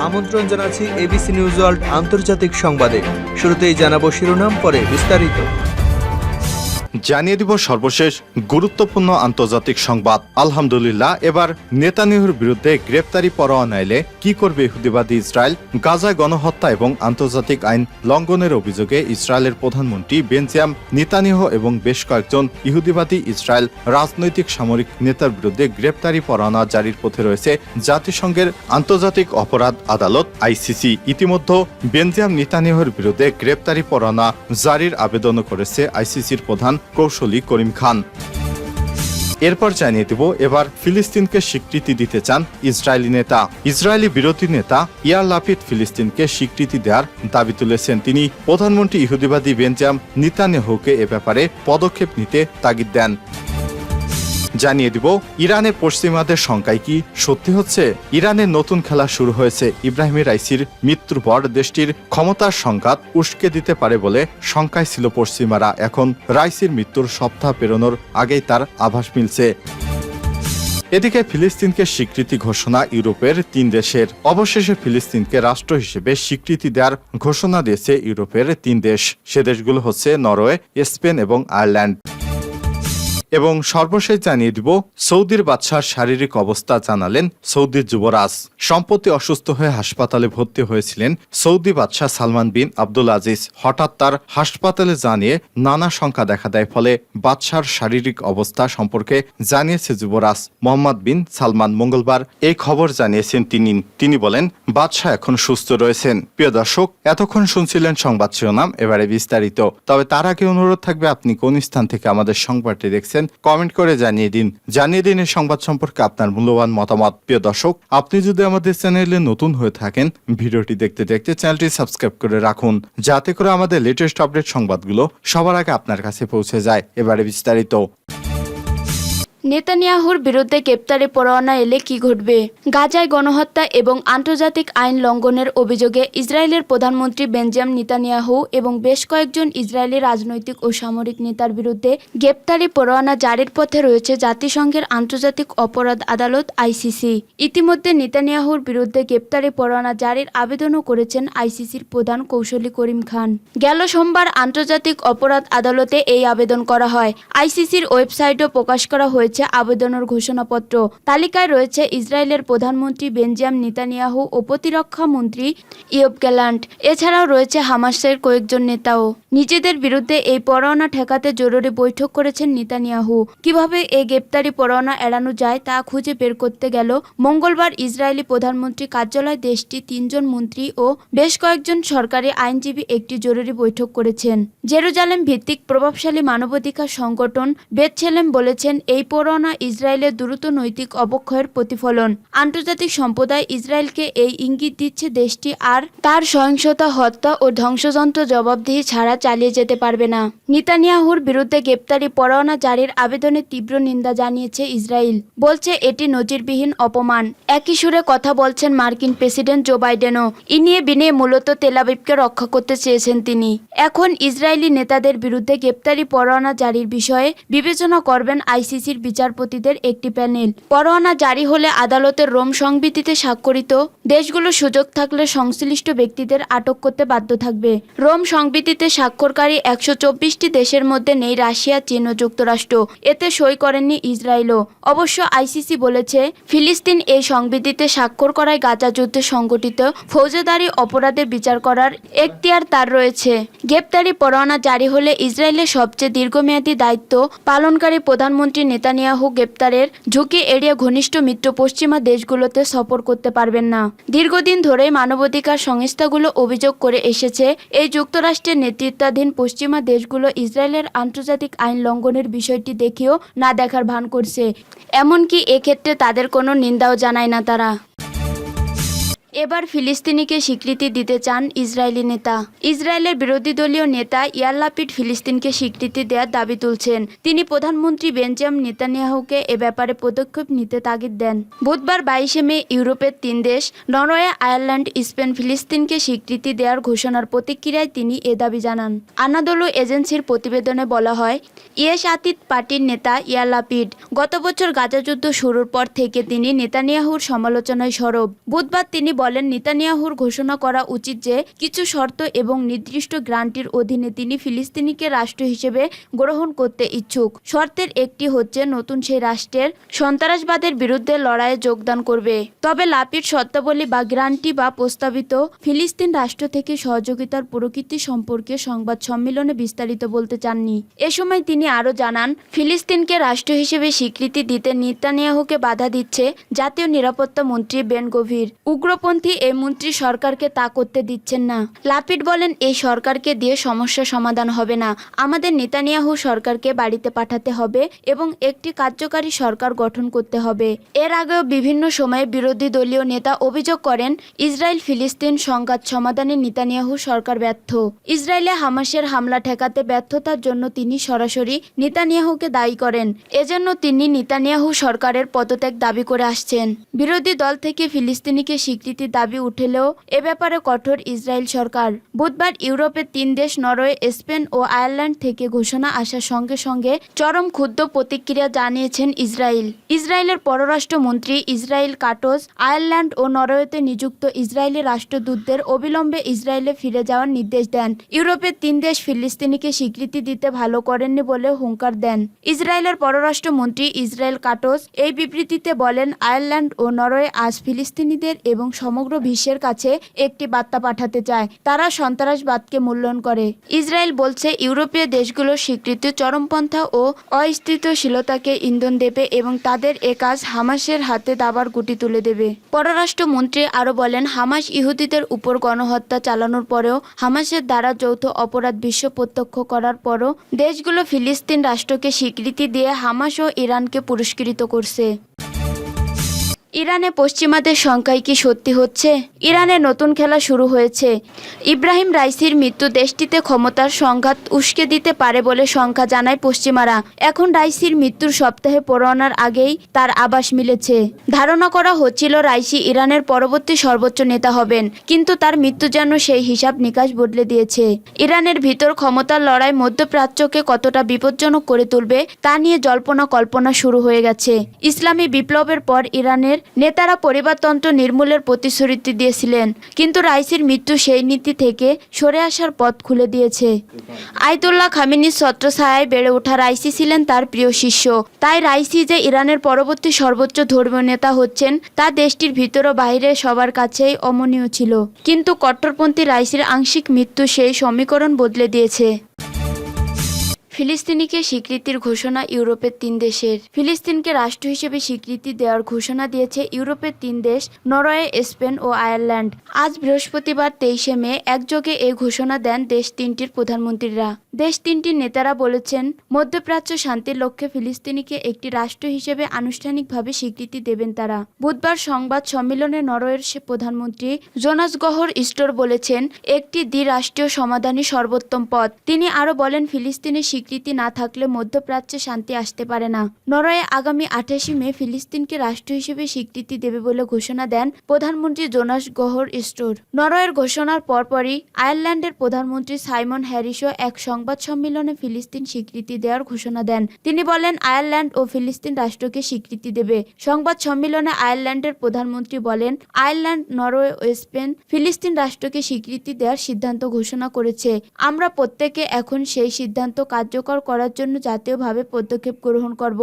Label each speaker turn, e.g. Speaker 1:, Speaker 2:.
Speaker 1: আমন্ত্রণ জানাচ্ছি ABC news world আন্তর্জাতিক সংবাদে। শুরুতেই জানাবো শিরোনাম, পরে বিস্তারিত।
Speaker 2: জানিয়ে দিব সর্বশেষ গুরুত্বপূর্ণ আন্তর্জাতিক সংবাদ। আলহামদুলিল্লাহ, এবার নেতানিয়াহুর বিরুদ্ধে গ্রেপ্তারি পরোয়ানা এলে কি করবে ইহুদিবাদী ইসরায়েল? গাজায় গণহত্যা এবং আন্তর্জাতিক আইন লঙ্ঘনের অভিযোগে ইসরায়েলের প্রধানমন্ত্রী বেঞ্জামিন নেতানিয়াহু এবং বেশ কয়েকজন ইহুদিবাদী ইসরায়েল রাজনৈতিক সামরিক নেতার বিরুদ্ধে গ্রেপ্তারি পরোয়ানা জারির পথে রয়েছে জাতিসংঘের আন্তর্জাতিক অপরাধ আদালত আইসিসি। ইতিমধ্যে বেঞ্জামিন নেতানিয়াহুর বিরুদ্ধে গ্রেপ্তারি পরোয়ানা জারির আবেদন করেছে আইসিসির প্রধান কৌশলী করিম খান। এরপর জানিয়ে দেব, এবার ফিলিস্তিনকে স্বীকৃতি দিতে চান ইসরায়েলি নেতা। ইসরায়েলি বিরোধী নেতা ইয়ার লাপিড ফিলিস্তিনকে স্বীকৃতি দেওয়ার দাবি তুলেছেন। তিনি প্রধানমন্ত্রী ইহুদিবাদী বেঞ্জামিন নেতানিয়াহুকে এ ব্যাপারে পদক্ষেপ নিতে তাগিদ দেন। জানিয়ে দিব, ইরানের পশ্চিমাদের শঙ্কায় কি সত্যি হচ্ছে? ইরানের নতুন খেলা শুরু হয়েছে। ইব্রাহিম রাইসির মৃত্যুর পর দেশটির ক্ষমতার সংঘাত উস্কে দিতে পারে বলে শঙ্কায় ছিল পশ্চিমারা। এখন রাইসির মৃত্যুর সপ্তাহ পেরোনোর আগেই তার আভাস মিলছে। এদিকে ফিলিস্তিনকে স্বীকৃতি ঘোষণা ইউরোপের 3 দেশের। অবশেষে ফিলিস্তিনকে রাষ্ট্র হিসেবে স্বীকৃতি দেওয়ার ঘোষণা দিয়েছে ইউরোপের 3 দেশ। সে দেশগুলো হচ্ছে নরওয়ে, স্পেন এবং আয়ারল্যান্ড। এবং সর্বশেষ জানিয়ে দিব, সৌদির বাদশার শারীরিক অবস্থা জানালেন সৌদির যুবরাজ। সম্প্রতি অসুস্থ হয়ে হাসপাতালে ভর্তি হয়েছিলেন সৌদি বাদশাহ সালমান বিন আব্দুল আজিজ। হঠাৎ তার হাসপাতালে জানিয়ে নানা শঙ্কা দেখা দেয়। ফলে বাদশার শারীরিক অবস্থা সম্পর্কে জানিয়েছে যুবরাজ মোহাম্মদ বিন সালমান। মঙ্গলবার এই খবর জানিয়েছেন তিনি বলেন, বাদশাহ এখন সুস্থ রয়েছেন। প্রিয় দর্শক, এতক্ষণ শুনছিলেন সংবাদ শিরোনাম, এবারে বিস্তারিত। তবে তার আগে অনুরোধ থাকবে, আপনি কোন স্থান থেকে আমাদের সংবাদটি দেখছেন কমেন্ট করে জানিয়ে দিন এই সংবাদ সম্পর্কে আপনার মূল্যবান মতামত। প্রিয় দর্শক, আপনি যদি আমাদের চ্যানেলে নতুন হয়ে থাকেন, ভিডিওটি দেখতে দেখতে চ্যানেলটি সাবস্ক্রাইব করে রাখুন, যাতে করে আমাদের লেটেস্ট আপডেট সংবাদগুলো সবার আগে আপনার কাছে পৌঁছে যায়। এবারে বিস্তারিত।
Speaker 3: নেতানিয়াহুর বিরুদ্ধে গ্রেপ্তারি পরোয়ানা এলে কি ঘটবে? গাজায় গণহত্যা এবং আন্তর্জাতিক আইন লঙ্ঘনের অভিযোগে ইসরায়েলের প্রধানমন্ত্রী বেঞ্জামিন নেতানিয়াহু এবং বেশ কয়েকজন ইসরায়েলি রাজনৈতিক ও সামরিক নেতার বিরুদ্ধে গ্রেপ্তারি পরোয়ানা জারির পথে রয়েছে জাতিসংঘের আন্তর্জাতিক অপরাধ আদালত আইসিসি। ইতিমধ্যে নেতানিয়াহুর বিরুদ্ধে গ্রেপ্তারি পরোয়ানা জারির আবেদনও করেছেন আইসিসির প্রধান কৌশলী করিম খান। গেল সোমবার আন্তর্জাতিক অপরাধ আদালতে এই আবেদন করা হয়। আইসিসির ওয়েবসাইটও প্রকাশ করা হয়েছে আবেদনের ঘোষণাপত্র। তালিকায় রয়েছে ইসরায়েলের প্রধানমন্ত্রী বেঞ্জামিন নেতানিয়াহু ও প্রতিরক্ষা মন্ত্রী ইয়োব গ্যালান্ট। এছাড়াও রয়েছে হামাসের কয়েকজন নেতাও। নিজেদের বিরুদ্ধে এই পরোয়ানা ঠেকাতে জরুরি বৈঠক করেছেন নেতানিয়াহু। কিভাবে এই গ্রেপ্তারি পরোয়ানা এড়ানো যায় তা খুঁজে বের করতে গেল মঙ্গলবার ইসরায়েলি প্রধানমন্ত্রী কার্যালয় দেশটি 3 জন মন্ত্রী ও বেশ কয়েকজন সরকারি আইনজীবী একটি জরুরি বৈঠক করেছেন। জেরুজালেম ভিত্তিক প্রভাবশালী মানবাধিকার সংগঠন বেতসেলেম বলেছেন, এই পরোয়ানা ইসরায়েলের দ্রুত নৈতিক অবক্ষয়ের প্রতিফলন। আন্তর্জাতিক সম্প্রদায় ইসরায়েলকে এই ইঙ্গিত দিচ্ছে দেশটি আর তার সহিংসতা, হত্যা ও ধ্বংসযন্ত্র জবাবদিহি ছাড়া চালিয়ে যেতে পারবে না। নেতানিয়াহুর বিরুদ্ধে গ্রেপ্তারি পরোয়ানা জারির আবেদনে তীব্র নিন্দা জানিয়েছে ইসরায়েল। বলছে এটি নজিরবিহীন অপমান। একই সুরে কথা বলছেন মার্কিন প্রেসিডেন্ট জো বাইডেনও। ইনিয়ে বিনিয়ে মূলত তেল আবিবকে রক্ষা করতে চেয়েছেন তিনি। এখন ইসরায়েলি নেতাদের বিরুদ্ধে গ্রেপ্তারি পরোয়ানা জারির বিষয়ে বিবেচনা করবেন আইসিসির বিচারপতিদের একটি প্যানেল। পরোয়ানা জারি হলে আদালতের রোম সংবিধিতে স্বাক্ষরিত দেশগুলো সুযোগ থাকলে সংশ্লিষ্ট ব্যক্তিদের আটক করতে বাধ্য থাকবে। রোম সংবিধিতে স্বাক্ষরকারী 124টি দেশের মধ্যে নেই রাশিয়া, চীন ও যুক্তরাষ্ট্র। এতে সই করেননি ইসরায়েলও। অবশ্য আইসিসি বলেছে, ফিলিস্তিন এই সংবিধিতে স্বাক্ষর করায় গাজা যুদ্ধে সংগঠিত ফৌজদারি অপরাধের বিচার করার এখতিয়ার তার রয়েছে। গ্রেপ্তারি পরোয়ানা জারি হলে ইসরায়েলের সবচেয়ে দীর্ঘমেয়াদী দায়িত্ব পালনকারী প্রধানমন্ত্রী নেতানিয়াহু গ্রেপ্তারের ঝুঁকি এড়িয়ে ঘনিষ্ঠ মিত্র পশ্চিমা দেশগুলোতে সফর করতে পারবেন না। দীর্ঘদিন ধরেই মানবাধিকার সংস্থাগুলো অভিযোগ করে এসেছে, এই যুক্তরাষ্ট্রের নেতৃত্বাধীন পশ্চিমা দেশগুলো ইসরায়েলের আন্তর্জাতিক আইন লঙ্ঘনের বিষয়টি দেখেও না দেখার ভান করছে। এমনকি এক্ষেত্রে তাদের কোনো নিন্দাও জানায় না তারা। এবার ফিলিস্তিনিকে স্বীকৃতি দিতে চান ইসরায়েলি নেতা। ইসরায়েলের বিরোধী দলীয় নেতা ইয়ার লাপিড ফিলিস্তিনকে স্বীকৃতি দেওয়ার দাবি তুলছেন। তিনি প্রধানমন্ত্রী বেঞ্জামিন নেতানিয়াহুকে এ ব্যাপারে পদক্ষেপ নিতে তাগিদ দেন। বুধবার 22শে মে ইউরোপের 3 দেশ নরওয়ে, আয়ারল্যান্ড, স্পেন ফিলিস্তিনকে স্বীকৃতি দেওয়ার ঘোষণার প্রতিক্রিয়ায় তিনি এ দাবি জানান। আনাদোলু এজেন্সির প্রতিবেদনে বলা হয়, ইয়েশ আতিদ পার্টির নেতা ইয়ার লাপিড গত বছর গাজা যুদ্ধ শুরুর পর থেকে তিনি নেতানিয়াহুর সমালোচনায় সরব। বুধবার তিনি বলেন, নেতানিয়াহুর ঘোষণা করা উচিত যে কিছু শর্ত এবং নির্দিষ্ট গ্রান্টির অধীনে তিনি ফিলিস্তিনিকে রাষ্ট্র হিসেবে গ্রহণ করতে ইচ্ছুক। শর্তের একটি হচ্ছে নতুন সেই রাষ্ট্রের সন্ত্রাসবাদের বিরুদ্ধে লড়াইয়ে যোগদান করবে। তবে লাপিড শর্তাবলী বা গ্রান্টি বা প্রস্তাবিত ফিলিস্তিন রাষ্ট্র থেকে সহযোগিতার প্রকৃতি সম্পর্কে সংবাদ সম্মেলনে বিস্তারিত বলতে চাননি। এ সময় তিনি আরও জানান, ফিলিস্তিনকে রাষ্ট্র হিসেবে স্বীকৃতি দিতে নেতানিয়াহুকে বাধা দিচ্ছে জাতীয় নিরাপত্তা মন্ত্রী বেন গভির। উগ্রপন্থী এই মন্ত্রী সরকারকে তা করতে দিচ্ছেন না। লাপিড বলেন, এই সরকারকে দিয়ে সমস্যা সমাধান হবে না। আমাদের নেতানিয়াহু সরকারকে বাড়িতে পাঠাতে হবে এবং একটি কার্যকারী সরকার গঠন করতে হবে। এর আগেও বিভিন্ন সময়ে বিরোধী দলীয় নেতা অভিযোগ করেন, ইসরায়েল ফিলিস্তিন সংঘাত সমাধানে নেতানিয়াহু সরকার ব্যর্থ। ইসরায়েলে হামাসের হামলা ঠেকাতে ব্যর্থতার জন্য তিনি সরাসরি নেতানিয়াহুকে দায়ী করেন। এজন্য তিনি নেতানিয়াহু সরকারের পদত্যাগ দাবি করে আসছেন। বিরোধী দল থেকে ফিলিস্তিনিকে স্বীকৃতির দাবি উঠলেও এ ব্যাপারে কঠোর ইসরায়েল সরকার। বুধবার ইউরোপের 3 দেশ নরওয়ে, স্পেন ও আয়ারল্যান্ড থেকে ঘোষণা আসার সঙ্গে সঙ্গে চরম ক্ষুব্ধ প্রতিক্রিয়া জানিয়েছেন ইসরায়েল। ইসরায়েলের পররাষ্ট্রমন্ত্রী ইসরায়েল কাটোস আয়ারল্যান্ড ও নরওয়েতে নিযুক্ত ইসরায়েলি রাষ্ট্রদূতদের অবিলম্বে ইসরায়েলে ফিরে যাওয়ার নির্দেশ দেন। ইউরোপের 3 দেশ ফিলিস্তিনিকে স্বীকৃতি দিতে ভালো করেননি বলে হুঙ্কার দেন। ইসরায়েলের পররাষ্ট্রমন্ত্রী ইসরায়েল কাটোস এই বিবৃতিতে বলেন, আয়ারল্যান্ড ও নরওয়ে আজ ফিলিস্তিনিদের এবং সমগ্র বিশ্বের কাছে একটি বার্তা পাঠাতে চায়, তারা সন্ত্রাসবাদকে মূল্যায়ন করে। ইসরায়েল বলছে, ইউরোপীয় দেশগুলোর স্বীকৃতি চরমপন্থা ও অস্থিতিশীলতাকে ইন্ধন দেবে এবং তাদের এ কাজ হামাসের হাতে দাবার গুটি তুলে দেবে। পররাষ্ট্রমন্ত্রী আরও বলেন, হামাস ইহুদিদের উপর গণহত্যা চালানোর পরেও, হামাসের দ্বারা যৌথ অপরাধ বিশ্ব প্রত্যক্ষ করার পরও দেশগুলো ফিলিস্তিন রাষ্ট্রকে স্বীকৃতি দিয়ে হামাস ও ইরানকে পুরস্কৃত করছে। ইরানে পশ্চিমাদের সংখ্যায় কি সত্যি হচ্ছে? ইরানে নতুন খেলা শুরু হয়েছে। ইব্রাহিম রাইসির মৃত্যু দেশটিতে ক্ষমতার সংঘাত উস্কে দিতে পারে বলে শঙ্কা জানায় পশ্চিমারা। এখন রাইসির মৃত্যুর সপ্তাহে পড়ানোর আগেই তার আভাস মিলেছে। ধারণা করা হচ্ছিল রাইসি ইরানের পরবর্তী সর্বোচ্চ নেতা হবেন, কিন্তু তার মৃত্যু যেন সেই হিসাব নিকাশ বদলে দিয়েছে। ইরানের ভিতর ক্ষমতার লড়াই মধ্যপ্রাচ্যকে কতটা বিপজ্জনক করে তুলবে তা নিয়ে জল্পনা কল্পনা শুরু হয়ে গেছে। ইসলামী বিপ্লবের পর ইরানের নেতারা পরিবারতন্ত্র নির্মূলের প্রতিশ্রুতি দিয়েছিলেন, কিন্তু রাইসির মৃত্যু সেই নীতি থেকে সরে আসার পথ খুলে দিয়েছে। আয়াতুল্লাহ খামেনির ছত্রছায়ায় বেড়ে ওঠা রাইসি ছিলেন তার প্রিয় শিষ্য। তাই রাইসি যে ইরানের পরবর্তী সর্বোচ্চ ধর্মীয় নেতা হচ্ছেন তা দেশটির ভিতর ও বাইরে সবার কাছেই অমনীয় ছিল। কিন্তু কট্টরপন্থী রাইসির আংশিক মৃত্যু সেই সমীকরণ বদলে দিয়েছে। ফিলিস্তিনিকে স্বীকৃতির ঘোষণা ইউরোপের 3 দেশের। ফিলিস্তিনকে রাষ্ট্র হিসেবে স্বীকৃতি দেওয়ার ঘোষণা দিয়েছে ইউরোপের 3 দেশ নরওয়ে, স্পেন ও আয়ারল্যান্ড। আজ বৃহস্পতিবার 23শে মে একযোগে এই ঘোষণা দেন দেশ 3টির প্রধানমন্ত্রীরা। দেশ 3টির নেতারা বলেছেন, মধ্যপ্রাচ্য শান্তির লক্ষ্যে ফিলিস্তিনিকে একটি রাষ্ট্র হিসেবে আনুষ্ঠানিকভাবে স্বীকৃতি দেবেন তারা। বুধবার সংবাদ সম্মেলনে নরওয়ের প্রধানমন্ত্রী জোনাস গহর স্টোর বলেছেন, একটি দ্বিরাষ্ট্রীয় সমাধানই সর্বোত্তম পথ। তিনি আরও বলেন, ফিলিস্তিনের স্বীকৃতি না থাকলে মধ্যপ্রাচ্যে শান্তি আসতে পারে না। নরওয়ে আগামী 28 মে ফিলিস্তিনকে রাষ্ট্র হিসেবে স্বীকৃতি দেবে বলে ঘোষণা দেন প্রধানমন্ত্রী জোনাস গহর স্টোর। নরওয়ের ঘোষণার পরপরই আয়ারল্যান্ডের প্রধানমন্ত্রী সাইমন হ্যারিসও এক সংবাদ সম্মেলনে ফিলিস্তিন স্বীকৃতি দেওয়ার ঘোষণা দেন। তিনি বলেন, আয়ারল্যান্ড ও ফিলিস্তিন রাষ্ট্রকে স্বীকৃতি দেবে। সংবাদ সম্মেলনে আয়ারল্যান্ডের প্রধানমন্ত্রী বলেন, আয়ারল্যান্ড, নরওয়ে ও স্পেন ফিলিস্তিন রাষ্ট্রকে স্বীকৃতি দেওয়ার সিদ্ধান্ত ঘোষণা করেছে। আমরা প্রত্যেকে এখন সেই সিদ্ধান্ত কার্যকর করার জন্য জাতীয়ভাবে পদক্ষেপ গ্রহণ করব।